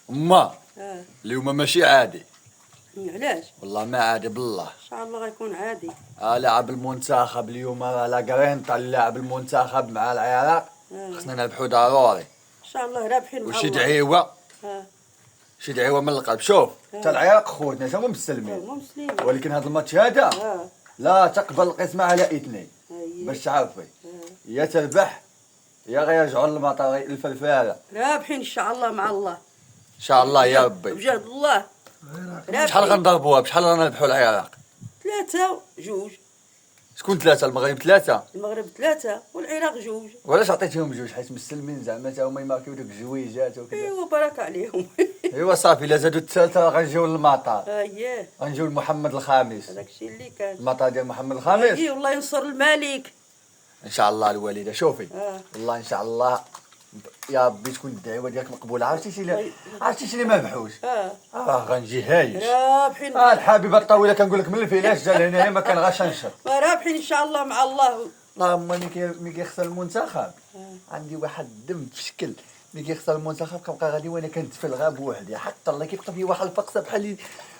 ما اه. اليوم ماشي عادي. علاش؟ والله ما عادي بالله. ان شاء الله غيكون عادي. لاعب المنتخب اليوم لا قرينطا لاعب المنتخب مع العراق. خصنا نربحو ضروري. ان شاء الله رابحين مع وشي الله. دعيوه. اه. شي دعيوه من القلب. شوف حتى العراق خوتنا تما مسلمين. هما مسلمين. ولكن هذا الماتش هذا لا تقبل القسمه على اثنين. باش تعرفي يا تربح يا غيرجعوا للمطار الفلفله. رابحين ان شاء الله مع الله. ان شاء الله يا ربي. بجد الله. بشحال غنضربوها بشحال غنربحوا العراق؟ 3-2. شكون ثلاثة؟ المغرب ثلاثة؟ المغرب 3 والعراق 2. وعلاش عطيتيهم جوج حيت مسلمين زعما تا هما يماركيو دوك الجويجات وكذا؟ ايوا بارك عليهم. ايوا صافي الا زادوا الثالثة غنجيو للمطار. اييه غنجيو لمحمد الخامس. هذاك الشيء اللي كان. المطار ديال محمد الخامس. اي والله ينصر الملك. ان شاء الله الوالدة. شوفي والله ان شاء الله يا ربي تكون الدعوة ديالك مقبولة. عرفتي شي اللي ما ربحوش؟ غنجي هايش. رابحين. الحبيبة الطويلة كنقول لك من الفيلاش جا لهنايا ما كنغاش نشر. رابحين ان شاء الله مع الله. اللهم ملي كيخسر المنتخب عندي واحد الدم في شكل. ملي كيخسر المنتخب كنبقى غادي وانا كنتفلغا بوحدي. حق الله كيبقى فيه واحد الفقصه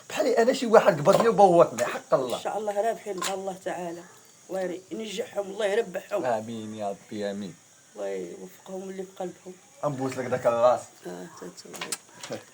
بحالي انا شي واحد قبضني وبوطني. حق الله. ان شاء الله رابحين مع الله تعالى. الله ينجحهم الله يربحهم. امين يا ربي امين. الله يوفقهم اللي في قلبهم. انبوس لك ذاك الراس. الله يحفظك.